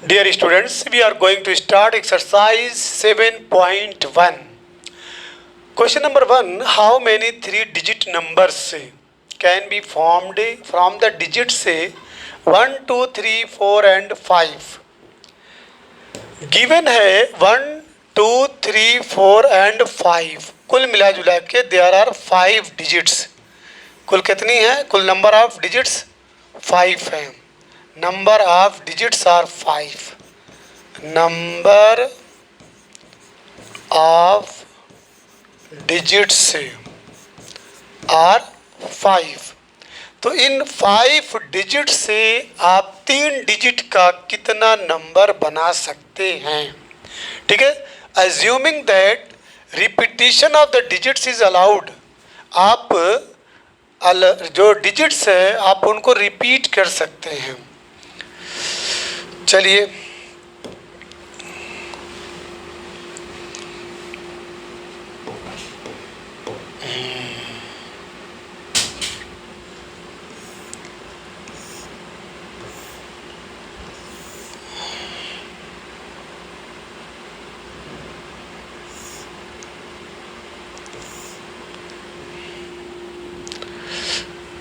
Dear students, we are going to start exercise 7.1. Question number 1. How many 3-digit numbers can be formed from the digits 1, 2, 3, 4 and 5? Given है 1, 2, 3, 4 and 5. कुल मिला जुला के there are 5 digits. कुल कितनी है? कुल नंबर ऑफ डिजिट्स 5 हैं. Number of digits are 5. Number of digits are 5. तो इन 5 डिजिट से आप 3 डिजिट का कितना नंबर बना सकते हैं? ठीक है. Assuming that repetition of the digits is allowed. आप जो डिजिट्स है आप उनको रिपीट कर सकते हैं. चलिए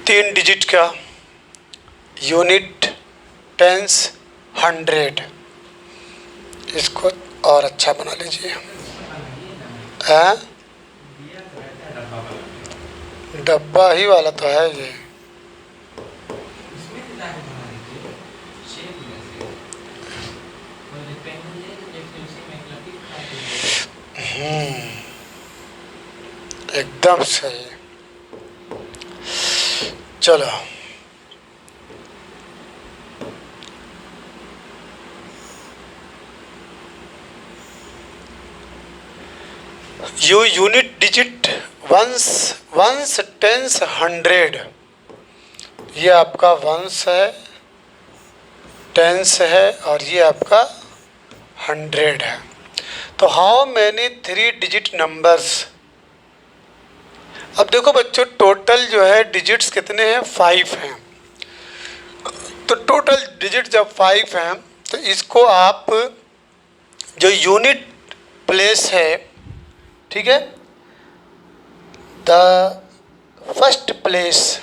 तीन डिजिट का यूनिट, टेंस, 100. इसको और अच्छा बना लीजिए. डब्बा ही वाला तो है ये. एकदम सही. चलो यूनिट डिजिट वंस टेंस 100. ये आपका वंस है, टेंस है और ये आपका 100 है. तो हाउ मैनी 3 डिजिट नंबर्स. अब देखो बच्चों, टोटल जो है डिजिट्स कितने हैं? 5 हैं. तो टोटल डिजिट जब 5 हैं तो इसको आप जो यूनिट प्लेस है, ठीक है, द फर्स्ट प्लेस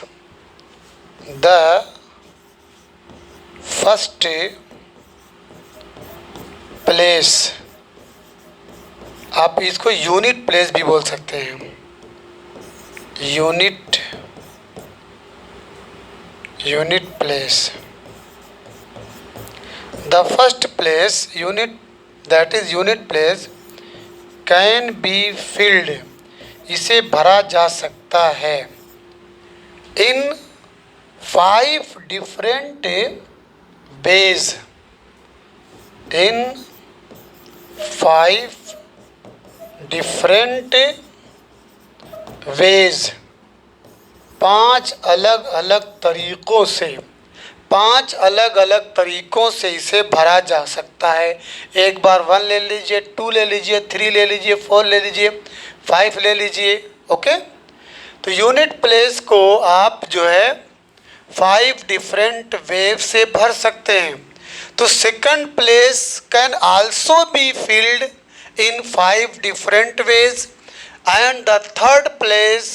आप इसको यूनिट प्लेस भी बोल सकते हैं. Unit place. The first place unit, that is unit place, can be field. इसे भरा जा सकता है इन 5 डिफरेंट वेज. इन 5 डिफरेंट वेज. 5 अलग अलग तरीक़ों से, 5 अलग अलग तरीक़ों से इसे भरा जा सकता है. एक बार 1 ले लीजिए, 2 ले लीजिए, 3 ले लीजिए, 4 ले लीजिए, 5 ले लीजिए. ओके. तो यूनिट प्लेस को आप जो है 5 डिफरेंट वेव से भर सकते हैं. तो second place can also be filled in 5 different ways and the third place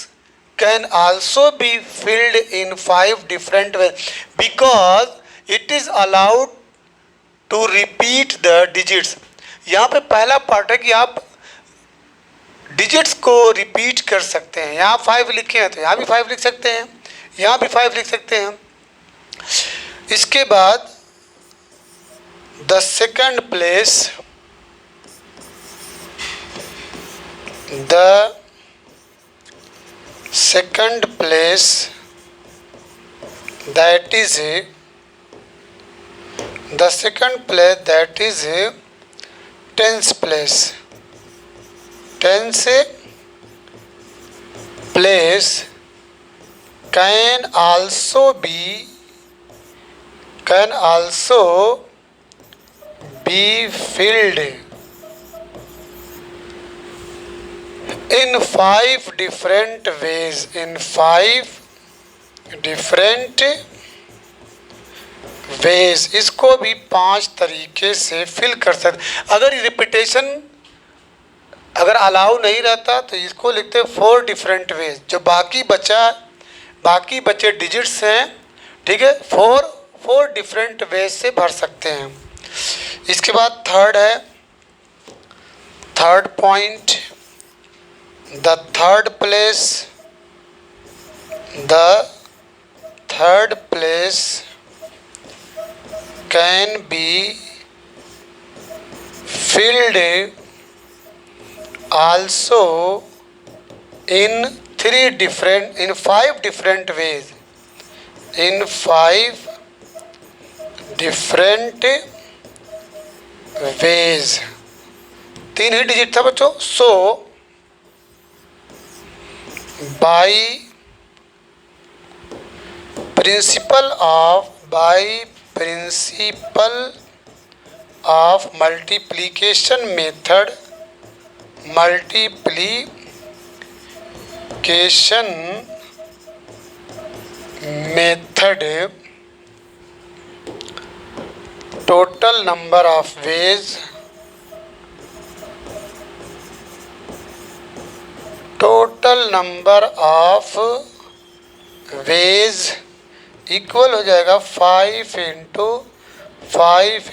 can also be filled in 5 different ways because it is allowed to repeat the digits. यहाँ पे पहला पार्ट है कि आप डिजिट्स को रिपीट कर सकते हैं. यहाँ 5 लिखे हैं तो यहाँ भी 5 लिख सकते हैं, यहाँ भी 5 लिख सकते हैं. इसके बाद the second place, the second place, that is the second place, that is tens place. Tens place can also be filled in 5 different ways. In 5 different veg, इसको भी 5 तरीके से फिल कर सकते। अगर रिपीटेशन अगर अलाउ नहीं रहता तो इसको लिखते 4 डिफरेंट वेज। जो बाकी बचे डिजिट्स हैं, ठीक है, 4 डिफरेंट वेज से भर सकते हैं। इसके बाद थर्ड है, third point, the third place can be filled also in 5 different ways. In 5 different ways. 3 he digit था बच्चों। सो by principle of multiplication method, total number of ways equal हो जाएगा 5 इंटू 5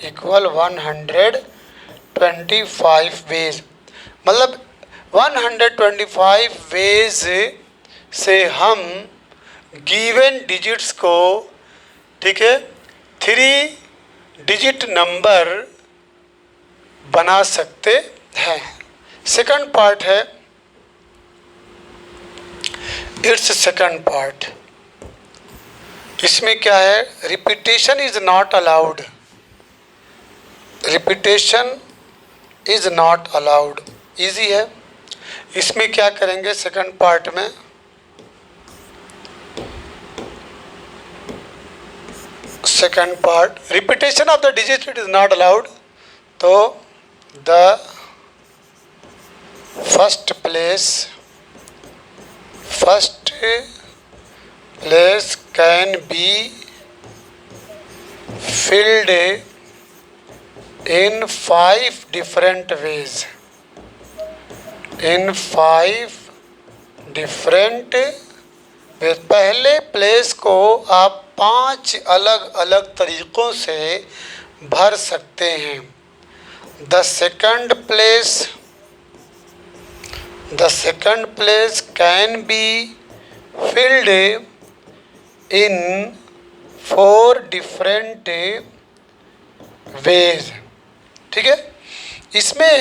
इक्वल 125 वेज। मतलब 125 veg से हम given digits को, ठीक है, 3 डिजिट नंबर बना सकते हैं। सेकंड पार्ट है, इट्स सेकंड पार्ट। इसमें क्या है, repetition is not allowed. Easy है। इसमें क्या करेंगे सेकंड पार्ट में, second part, repetition of the digit it is not allowed. तो the first place can be filled in 5 different ways. पहले प्लेस को आप 5 अलग अलग तरीक़ों से भर सकते हैं। The second place can be filled in 4 different ways। ठीक है, इसमें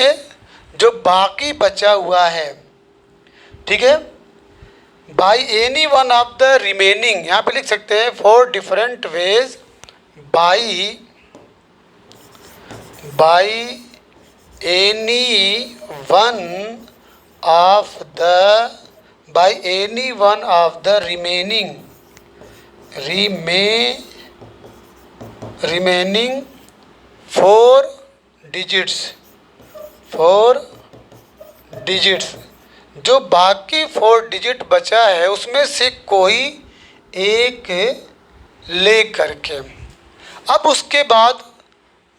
जो बाकी बचा हुआ है, ठीक है, by any one of the remaining, यहाँ पे लिख सकते हैं 4 different ways by any one of the remaining 4 digits. जो बाकी 4 डिजिट बचा है उसमें से कोई एक ले करके, अब उसके बाद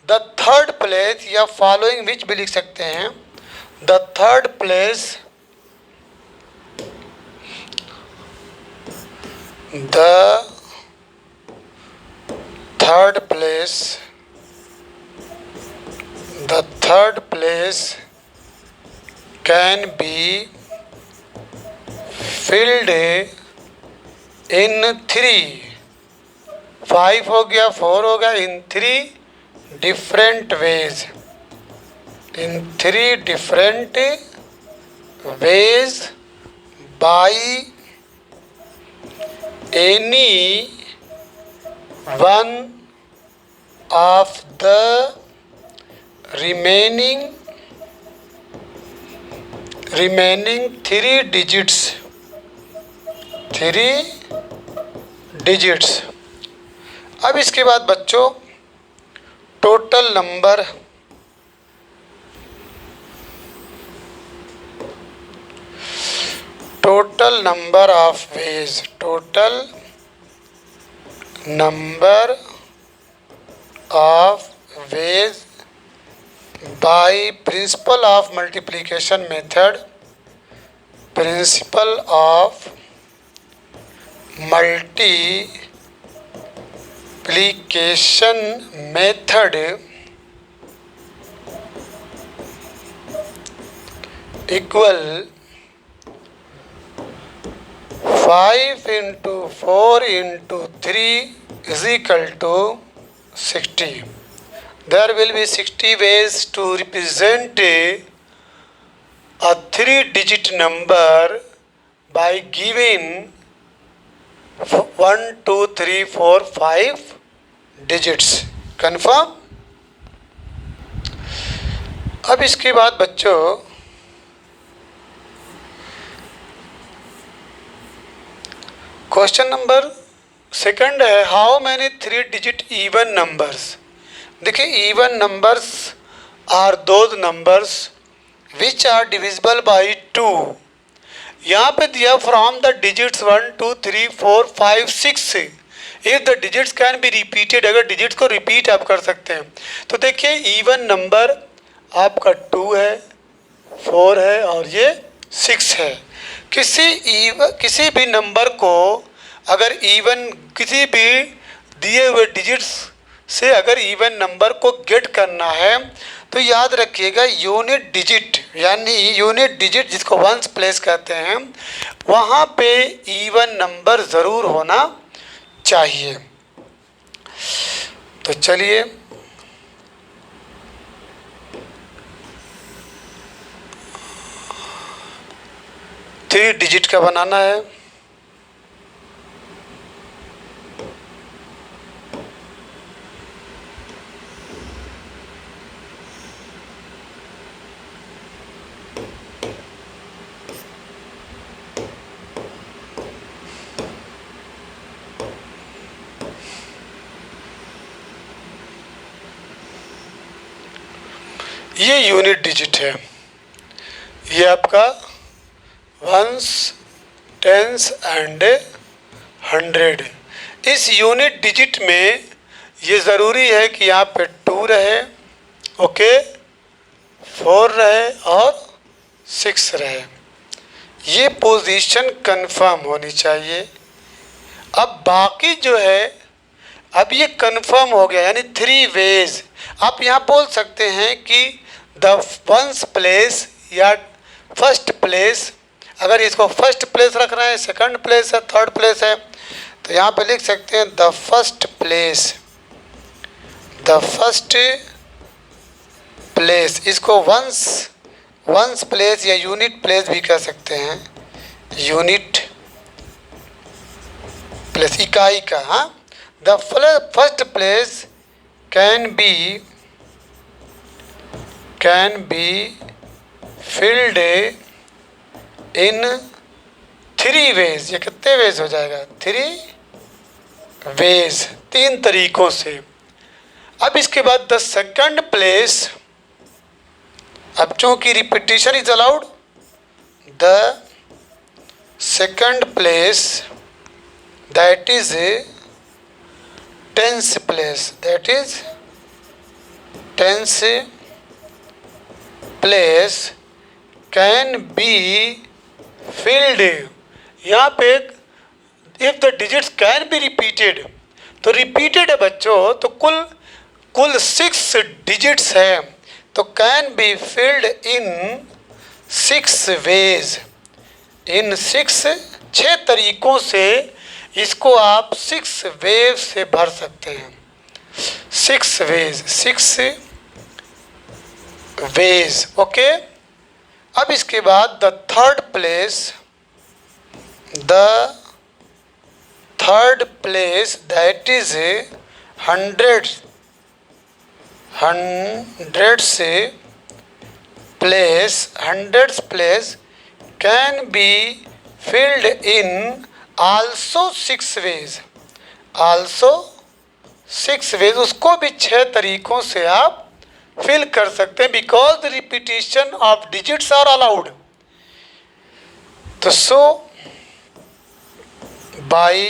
द थर्ड प्लेस या फॉलोइंग विच भी लिख सकते हैं। The third place can be filled in 3, 5 हो गया, 4 हो गया, in 3 different ways, by any one of the remaining 3 digits. अब इसके बाद बच्चों total number of ways, total number of ways by principle of multiplication method, principle of multiplication method equal 5 into 4 into 3 is equal to 60. There will be 60 ways to represent a 3-digit number by giving 1, 2, 3, 4, 5 digits. Confirm? अब इसके बाद बच्चों question number second है, how many 3-digit even numbers. देखिए, even numbers are those numbers which are divisible by 2। यहाँ पे दिया from the digits 1, 2, 3, 4, 5, 6। If the digits can be repeated, अगर डिजिट्स को रिपीट आप कर सकते हैं तो देखिए इवन नंबर आपका 2 है, 4 है और ये 6 है। किसी भी नंबर को अगर इवन किसी भी दिए हुए डिजिट्स से अगर इवन नंबर को गेट करना है तो याद रखिएगा यूनिट डिजिट, यानी यूनिट डिजिट जिसको वंस प्लेस कहते हैं, वहाँ पे इवन नंबर ज़रूर होना चाहिए। तो चलिए थ्री डिजिट का बनाना है। ये यूनिट डिजिट है, ये आपका वंस, टेंस एंड 100। इस यूनिट डिजिट में ये ज़रूरी है कि यहाँ पे 2 रहे, ओके, 4 रहे और 6 रहे। ये पोजीशन कंफर्म होनी चाहिए। अब बाकी जो है, अब ये कंफर्म हो गया, यानी 3 वेज। आप यहाँ बोल सकते हैं कि द वंस प्लेस या फर्स्ट प्लेस, अगर इसको फर्स्ट प्लेस रखना है, सेकंड प्लेस है, थर्ड प्लेस है, तो यहाँ पे लिख सकते हैं the first place, the first place. इसको वंस प्लेस या यूनिट प्लेस भी कह सकते हैं, यूनिट प्लेस, इकाई का। हाँ, the first place can be filled in 3 ways। ये कितने वेज हो जाएगा? 3 वेज, 3 तरीकों से। अब इसके बाद द सेकंड प्लेस, अब चूंकि repetition is allowed, the second place that is tens place, that is tens place can be filled. यहाँ पे if the digits can be repeated, तो रिपीटेड है बच्चों, तो कुल 6 डिजिट्स है, तो can be filled in 6 ways. इन 6 तरीकों से इसको आप 6 वेव से भर सकते हैं। 6 वेज, ओके। अब इसके बाद the third place that is 100 से place can be filled in also 6 ways, also 6 ways. उसको भी 6 तरीकों से आप फिल कर सकते हैं, because the repetition of digits are allowed. तो so by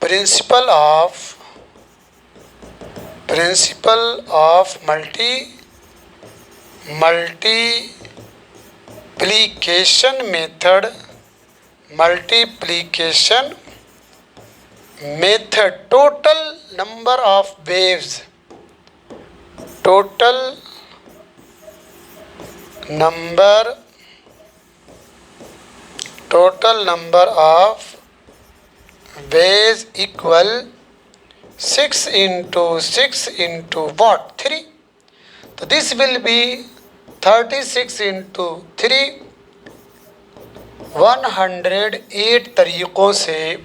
principle of multiplication method, total number of ways, total number of ways equal 6 into 6 into what? 3. तो दिस विल बी 36 into 3, 108 तरीक़ों से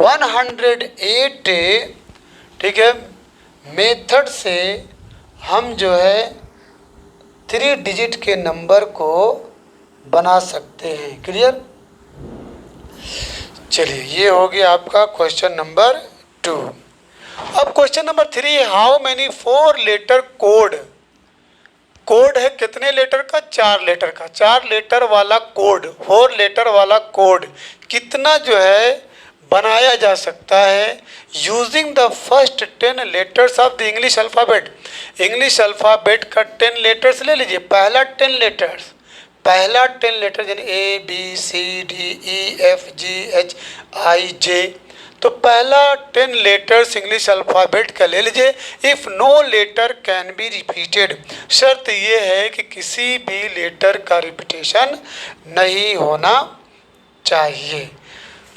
108, ठीक है, मेथड से हम जो है 3 डिजिट के नंबर को बना सकते हैं। क्लियर? चलिए, ये हो गया आपका क्वेश्चन नंबर 2। अब question number 3, how many 4 letter code है कितने लेटर का? 4 लेटर का। 4 लेटर वाला कोड, 4 लेटर वाला कोड कितना जो है बनाया जा सकता है using the first 10 letters of the English alphabet. English alphabet का 10 लेटर्स ले लीजिए। पहला 10 लेटर्स यानी A B C D E F G H I J, तो पहला 10 लेटर्स इंग्लिश अल्फ़ाबेट का ले लीजिए। If no letter can be repeated, शर्त ये है कि किसी भी लेटर का रिपीटेशन नहीं होना चाहिए।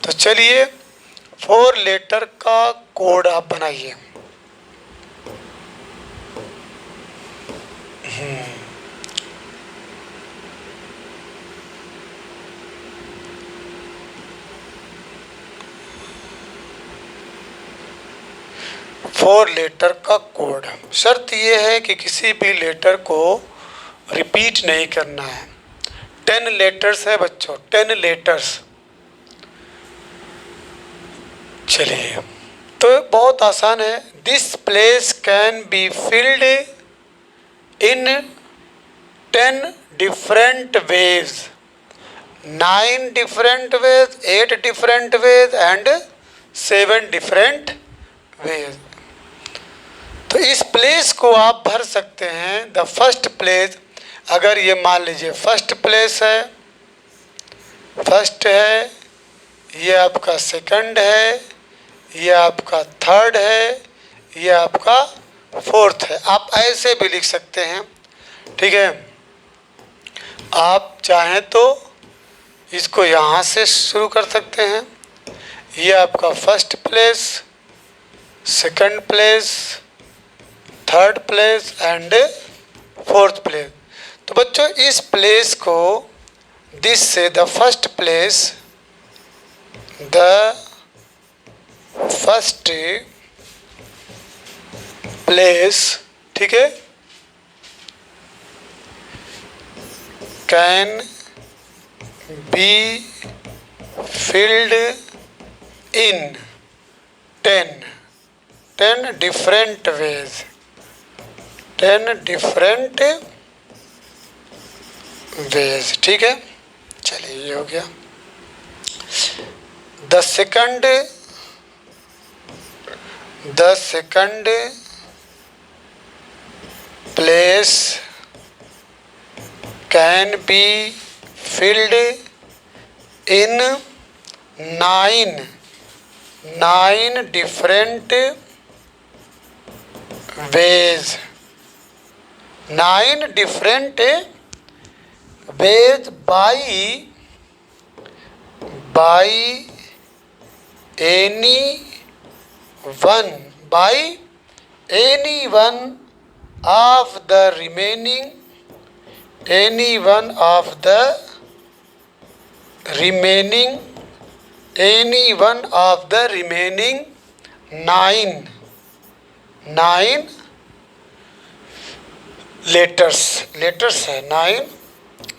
तो चलिए 4 लेटर का कोड आप बनाइए। फोर लेटर का कोड, शर्त ये है कि किसी भी लेटर को रिपीट नहीं करना है। 10 लेटर्स है बच्चों, 10 लेटर्स। चलिए, तो बहुत आसान है। This place can be filled in 10 different ways, 9 different ways, 8 different veg and 7 different ways. तो इस प्लेस को आप भर सकते हैं। द फर्स्ट प्लेस, अगर ये मान लीजिए फर्स्ट प्लेस है, फर्स्ट है, ये आपका सेकंड है, ये आपका थर्ड है, ये आपका फोर्थ है। आप ऐसे भी लिख सकते हैं, ठीक है। आप चाहें तो इसको यहाँ से शुरू कर सकते हैं। ये आपका first place, second place, third place and fourth place. तो बच्चों इस प्लेस को दिस से द फर्स्ट प्लेस, ठीक है, can be filled in 10 different ways, 10 different ways, ठीक है। चलिए ये हो गया। The second place can be filled in 9 different ways, 9 different ways by any one of the remaining 9 letters है, 9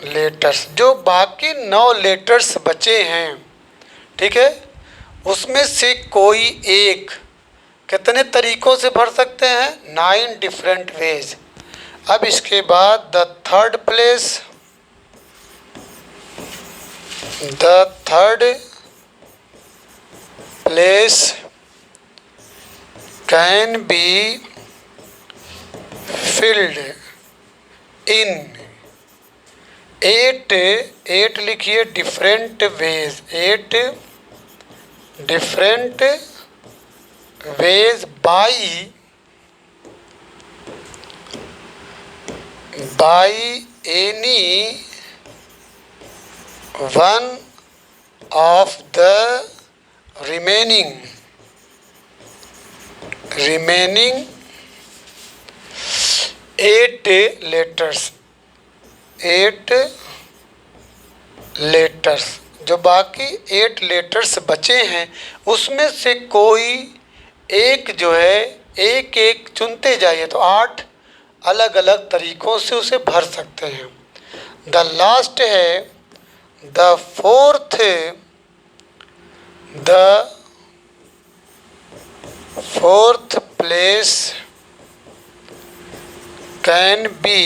लेटर्स। जो बाकी 9 लेटर्स बचे हैं, ठीक है, उसमें से कोई एक कितने तरीक़ों से भर सकते हैं? 9 डिफरेंट वेज। अब इसके बाद the third place can be filled in 8 लिखिए different ways, 8 different veg by any one of the remaining 8 letters, जो बाकी 8 लेटर्स बचे हैं उसमें से कोई एक जो है एक एक चुनते जाइए तो 8 अलग अलग तरीक़ों से उसे भर सकते हैं। द लास्ट है the fourth place can be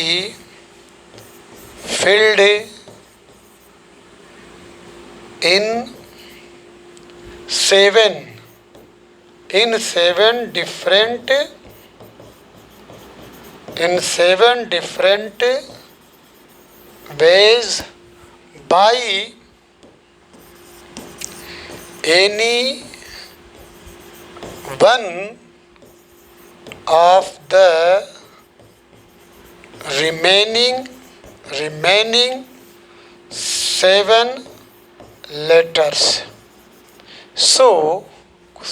filled in seven different ways by any one of the remaining 7 letters। So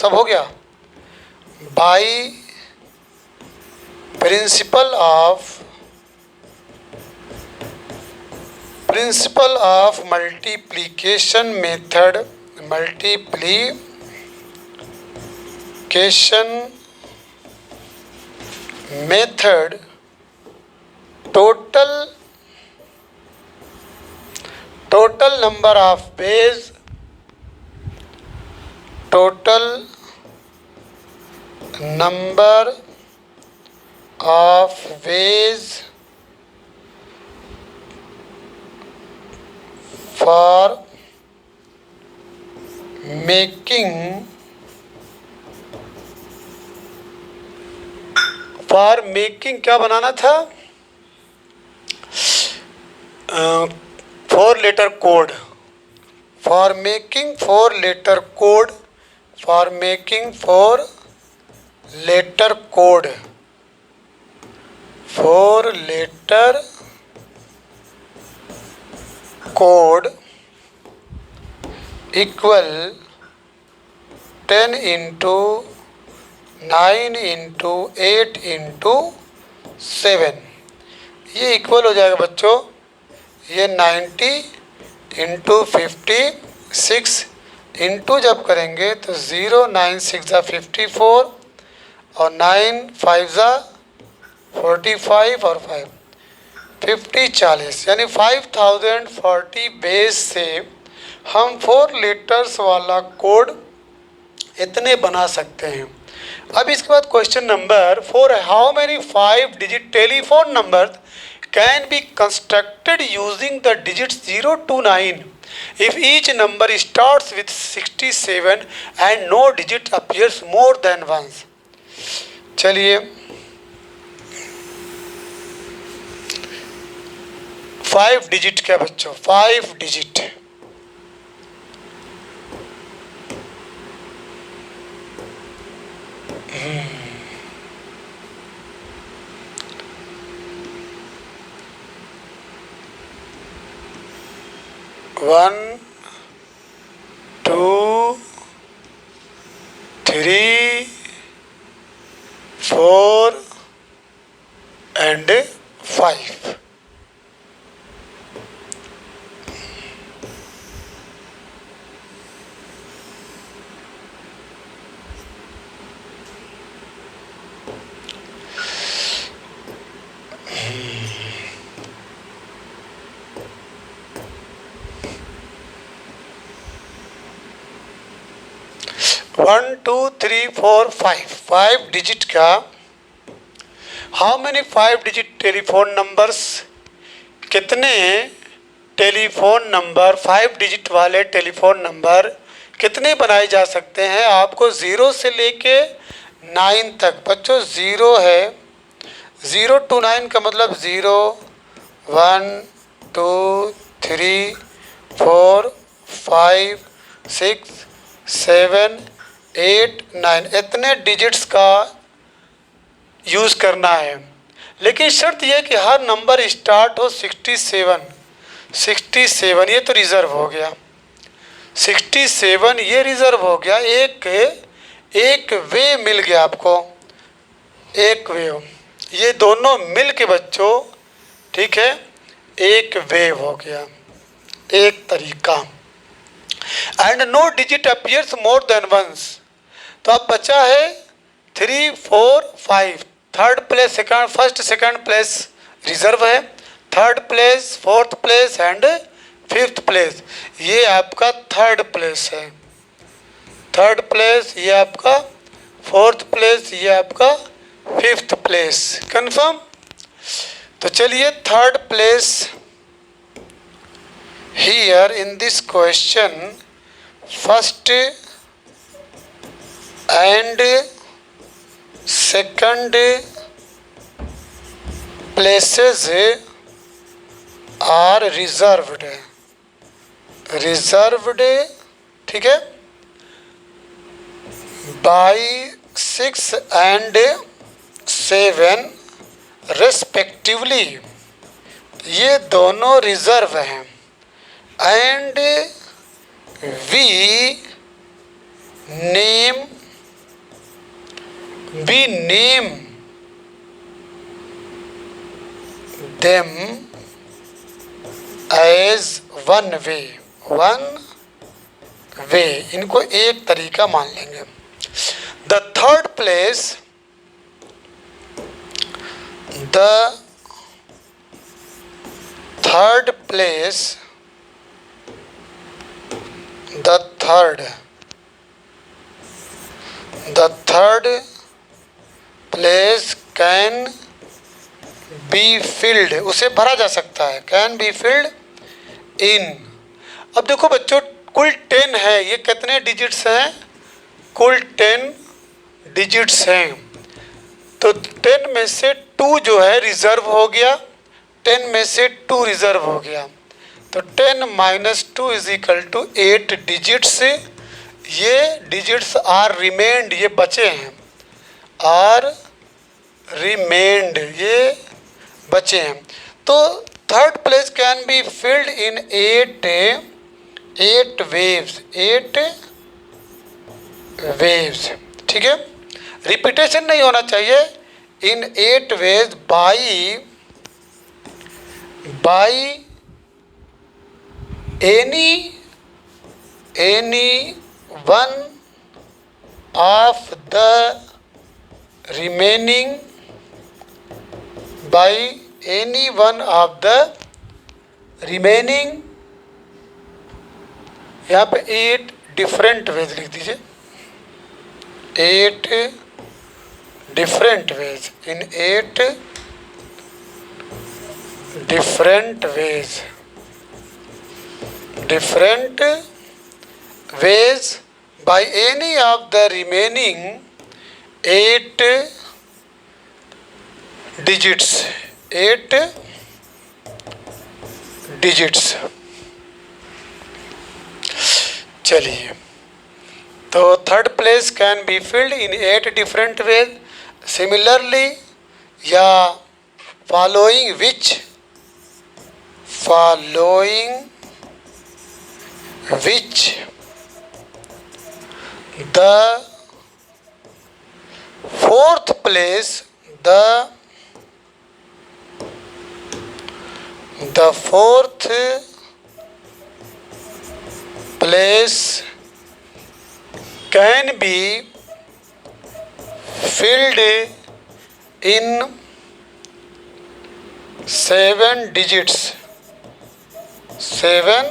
सब हो गया। By principal of multiplication method total number of ways for making क्या बनाना था? 4 letter code for making 4 letter code 4 letter code equal 10 into 9 into 8 into 7। ये equal हो जाएगा बच्चों, ये 90 इंटू 56 इंटू जब करेंगे तो 0 9 6 54 और 9 5 45 और 5 50 40 यानी 5040 बेस से हम 4 लेटर्स वाला कोड इतने बना सकते हैं। अब इसके बाद क्वेश्चन नंबर 4 है, how many 5 digit telephone number can be constructed using the digits 0 to 9 if each number starts with 67 and no digit appears more than once। चलिए 5 डिजिट क्या बच्चों, 5 डिजिट 1 2 3 4 and 5। 1 2 3 4 5 डिजिट का how many 5 digit telephone numbers, कितने telephone number 5 digit वाले telephone number कितने बनाए जा सकते हैं। आपको 0 से लेके 9 तक। बच्चों 0 है, 0 to 9 का मतलब 0 1 2 3 4 5 6 7 8 9 इतने डिजिट्स का यूज़ करना है। लेकिन शर्त यह कि हर नंबर स्टार्ट हो 67। 67 ये तो रिज़र्व हो गया, 67 ये रिज़र्व हो गया। एक वे मिल गया आपको, एक वे, ये दोनों मिल के बच्चों, ठीक है, एक वेव हो गया, एक तरीका। And no digit appears more than once. तो अब बचा है 3 4 5। Third place second, first second place reserve है, third place fourth place and fifth place ये आपका थर्ड प्लेस है। थर्ड प्लेस ये आपका, फोर्थ प्लेस ये आपका, फिफ्थ प्लेस। कंफर्म। तो चलिए third place here in this question, first and second places are reserved, reserved, ठीक है, बाई 6 एंड 7 रेस्पेक्टिवली। ये दोनों रिजर्व हैं। And we name them as one way, इनको एक तरीका मान लेंगे। The third place, the third place, the third place can be filled, उसे भरा जा सकता है, कैन बी फिल्ड इन। अब देखो बच्चों कुल 10 है, ये कितने डिजिट्स हैं, कुल 10 डिजिट्स हैं। तो 10 में से 2 जो है रिजर्व हो गया, 10 में से 2 रिजर्व हो गया, तो 10 minus 2 is equal to 8 digits. ये डिजिट्स आर रिमेंड, ये बचे हैं, आर रिमेंड, ये बचे हैं। तो third place can be filled in 8 ways, 8 ways, ठीक है, रिपीटेशन नहीं होना चाहिए। In 8 ways by any one of the remaining, by any one of the remaining, यहाँ पे 8 डिफरेंट वेज लिख दीजिए, 8 different ways, in 8 different ways, different ways by any of the remaining 8 digits, 8 digits. चलिए, तो third place can be filled in 8 different ways. Similarly या following which the fourth place, the fourth place can be filled in 7 digits, 7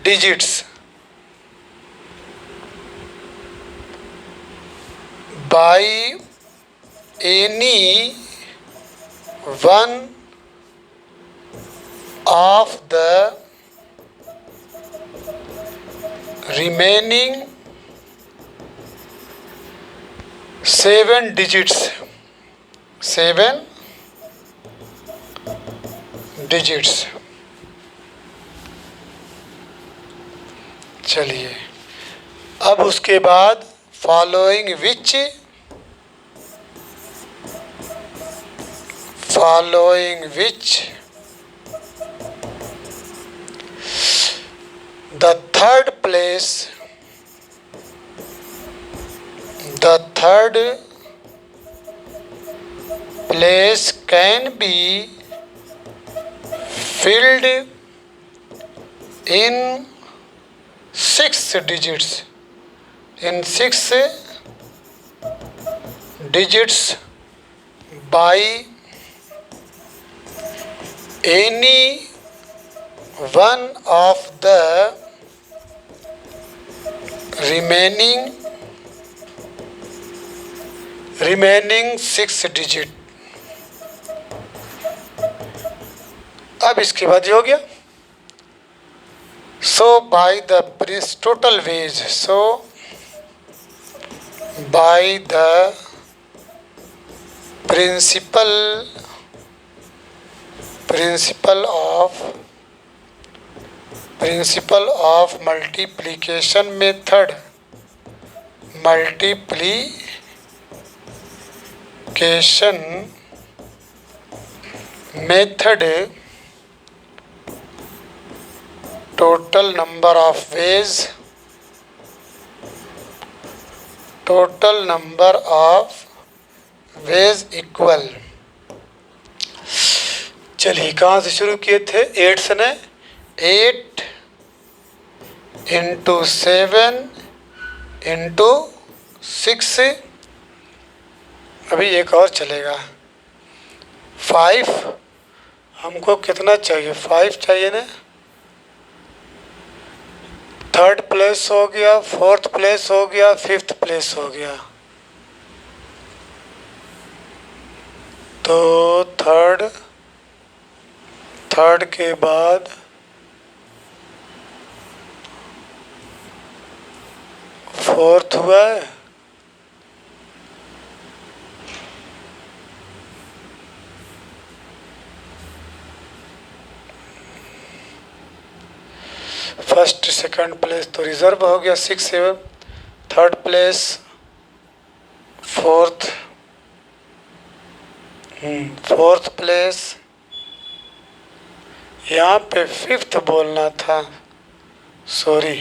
digits by any one of the remaining 7 digits, 7 digits. चलिए, अब उसके बाद following which the third place can be filled in 6 digits, by any one of the remaining 6 digit। अब इसके बाद ये हो गया। So by the total ways, so by the principle of multiplication method, total number of ways equal। चलिए, कहाँ से शुरू किए थे? 8 से ने 8 इंटू 7 इंटू 6। अभी एक और चलेगा। 5 हमको कितना चाहिए? 5 चाहिए ना। थर्ड प्लेस हो गया, फोर्थ प्लेस हो गया, फिफ्थ प्लेस हो गया। तो थर्ड के बाद फोर्थ हुआ है, फर्स्ट सेकंड प्लेस तो रिजर्व हो गया 6 7, थर्ड प्लेस, फोर्थ प्लेस, यहाँ पे फिफ्थ बोलना था, सॉरी,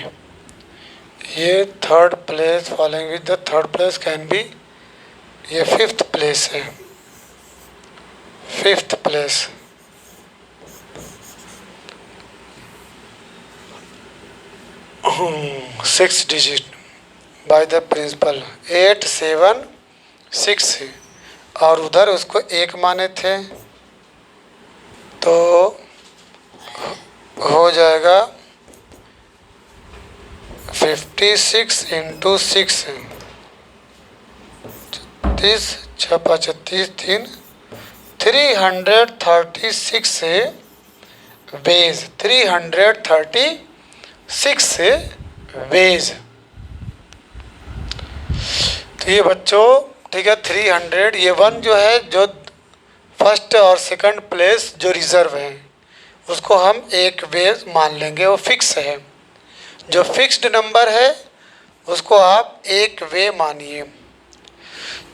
ये third place following with the third place can be, ये फिफ्थ प्लेस है, fifth place. 6 digit by the principal 8 7 6, और उधर उसको 1 माने थे तो हो जाएगा 56 इंटू 6, 36 6 5 3 336 वेज, 336 वेज। तो ये बच्चों ठीक है 300, ये 1 जो है जो फर्स्ट और सेकंड प्लेस जो रिजर्व है उसको हम एक वेज मान लेंगे, वो फिक्स है। जो फिक्स्ड नंबर है उसको आप एक वे मानिए।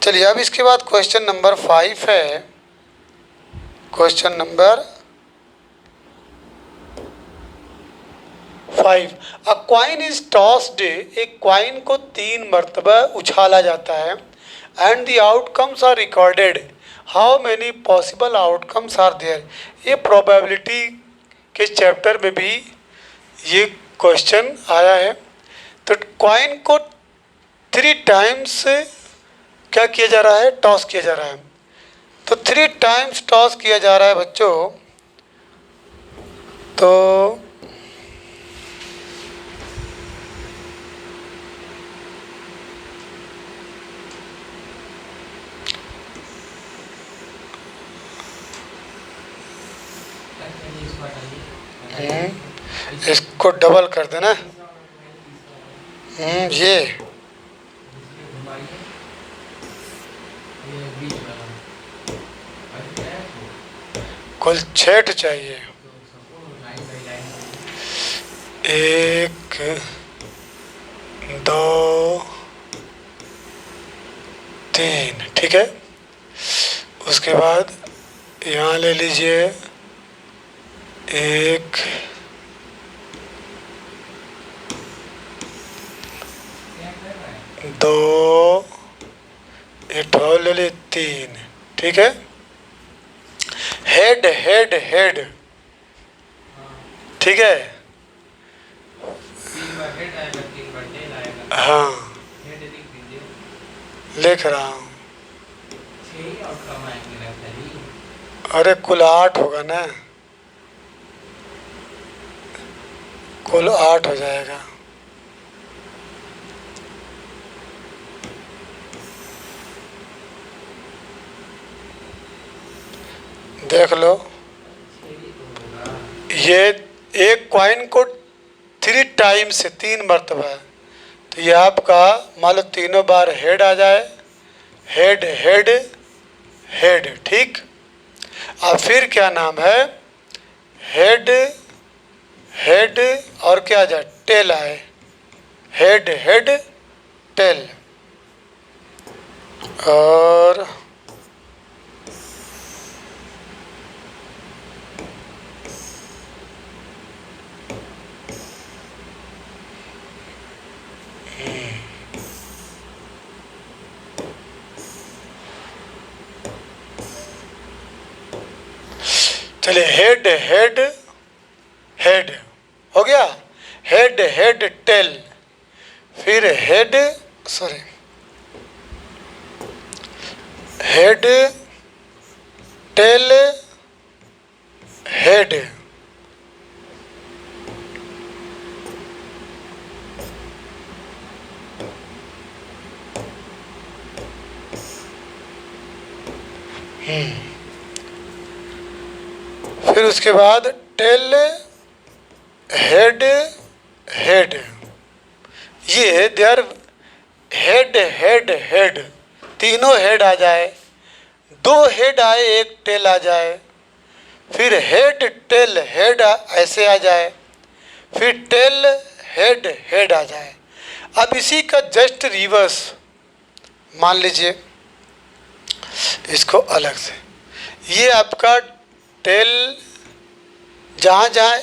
चलिए, अब इसके बाद क्वेश्चन नंबर 5 है। Question number 5, a coin is tossed, एक क्वाइन को 3 मरतबा उछाला जाता है, and the outcomes are recorded, how many possible outcomes are there. ये प्रोबेबिलिटी के चैप्टर में भी ये क्वेश्चन आया है। तो क्वाइन को 3 टाइम्स क्या किया जा रहा है? टॉस किया जा रहा है। तो 3 टाइम्स टॉस किया जा रहा है बच्चों, तो इसको डबल कर देना। ये कुल 6 चाहिए। 1 2 3, ठीक है। उसके बाद यहाँ ले लीजिए 1 2, एक और ले लीजिए 3, ठीक है। हेड हेड हेड, ठीक है। हाँ लिख रहा हूँ। अरे कुल 8 होगा ना, कुल 8 हो जाएगा। देख लो, ये एक कॉइन को 3 टाइम्स, 3 मरतबा है, तो ये आपका मान लो तीनों बार हेड आ जाए, हेड हेड हेड, ठीक। अब फिर क्या नाम है, हेड हेड और क्या आ जाए, टेल आए, हेड हेड टेल। और चलिए हेड हेड हेड हो गया, हेड हेड टेल, फिर head sorry head tail head, फिर उसके बाद टेल हेड हेड, ये देयर हेड हेड हेड, तीनों हेड आ जाए, 2 हेड आए 1 टेल आ जाए, फिर हेड टेल हेड ऐसे आ जाए, फिर टेल हेड हेड आ जाए। अब इसी का जस्ट रिवर्स मान लीजिए, इसको अलग से, ये आपका टेल, जहाँ जहाँ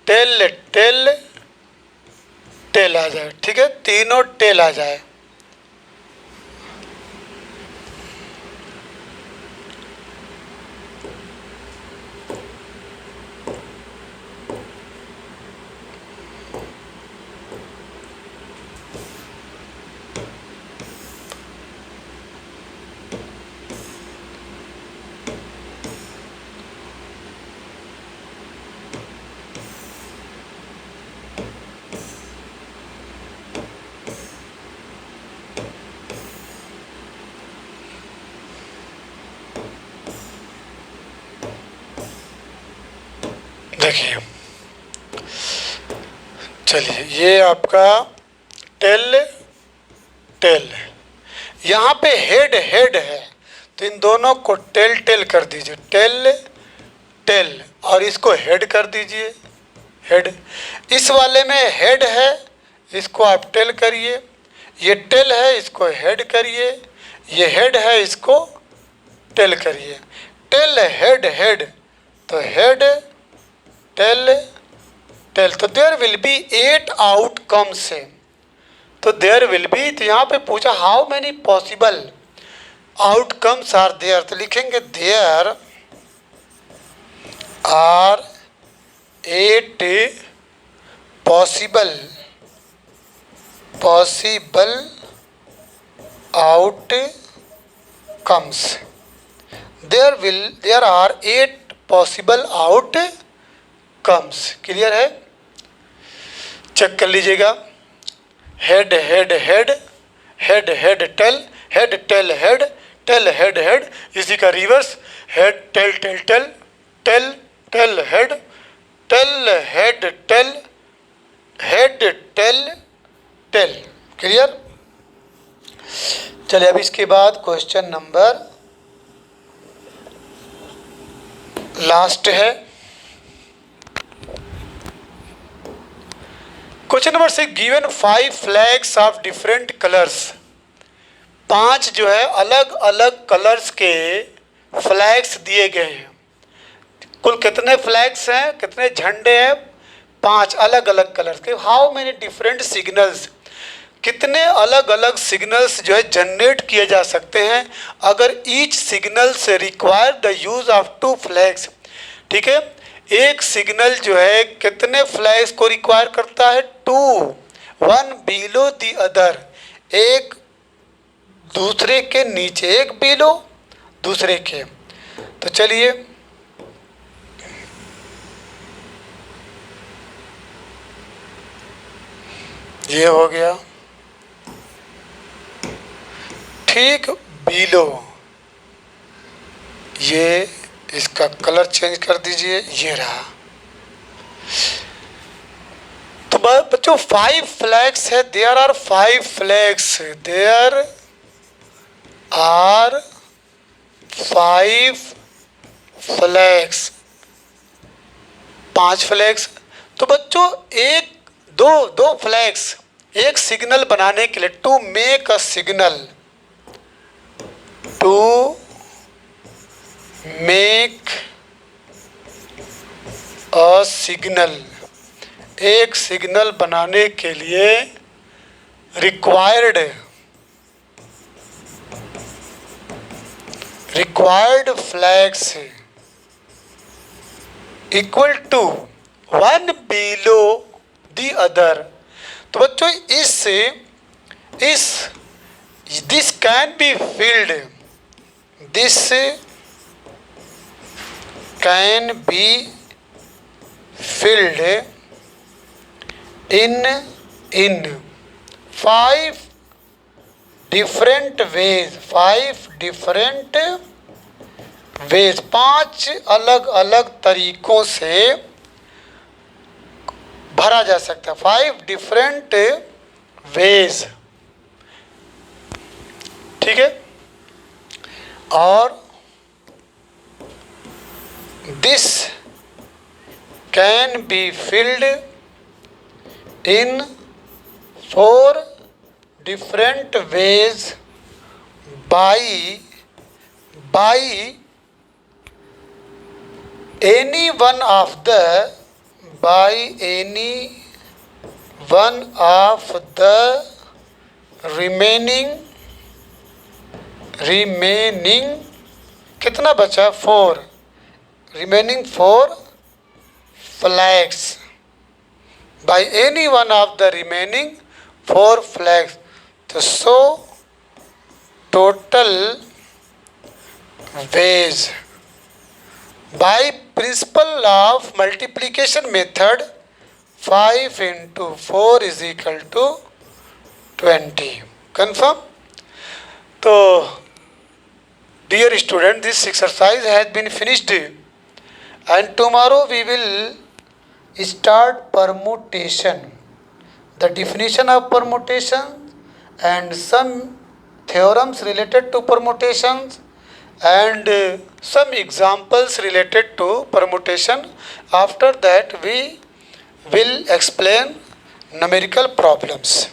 टेल टेल टेल आ जाए, ठीक है, तीनों टेल आ जाए। देखिए, चलिए ये आपका टेल टेल, यहाँ पे हेड हेड है, तो इन दोनों को टेल टेल कर दीजिए, टेल टेल, और इसको हेड कर दीजिए, हेड। इस वाले में हेड है, इसको आप टेल करिए, ये टेल है, इसको हेड करिए, ये हेड है, इसको टेल करिए, टेल हेड हेड, तो हेड टेल टेल, तो देयर विल बी 8 आउटकम्स है, तो देयर विल बी, तो यहाँ पे पूछा how many possible outcomes are there, तो लिखेंगे there are 8 possible outcomes, there are 8 possible outcomes. Clear है, चेक कर लीजिएगा, head head head, head head tail, head tail head, tail head head, इसी का reverse, head tail tail tail, tail tell head, tail head tail, head tail tail. Clear. चलिए अब इसके बाद question number last है question number 6, given 5 flags of different colours. 5 जो है अलग अलग कलर्स के फ्लैग्स दिए गए हैं। कुल कितने फ्लैग्स हैं, कितने झंडे हैं? 5 अलग अलग कलर्स के। हाउ मेनी डिफरेंट सिग्नल्स, कितने अलग अलग सिग्नल्स जो है जनरेट किए जा सकते हैं अगर ईच सिग्नल से require the use of 2 flags. ठीक है, एक सिग्नल जो है कितने फ्लैग्स को रिक्वायर करता है? 2, 1 बिलो द अदर, एक दूसरे के नीचे, एक बिलो दूसरे के। तो चलिए ये हो गया, ठीक बिलो, ये इसका कलर चेंज कर दीजिए, ये रहा। तो बच्चों 5 फ्लैग्स है, there are 5 flags, there are 5 flags, 5 flags. तो बच्चों दो फ्लैग्स एक सिग्नल बनाने के लिए, to make a signal, to make a signal, एक सिग्नल बनाने के लिए required flags equal to 1 below the other. तो बच्चों this can be filled, this can be filled in 5 different ways, 5 different ways, 5 अलग अलग तरीकों से भरा जा सकता है, 5 different ways। ठीक है, और this can be filled in 4 different ways by any one of the remaining कितना बचा? 4 remaining 4 flags, by any one of the remaining 4 flags, to show total ways by principle of multiplication method। 5 into 4 is equal to 20। Confirm? तो dear student, this exercise has been finished and tomorrow we will start permutation, the definition of permutation and some theorems related to permutations and some examples related to permutation. After that we will explain numerical problems.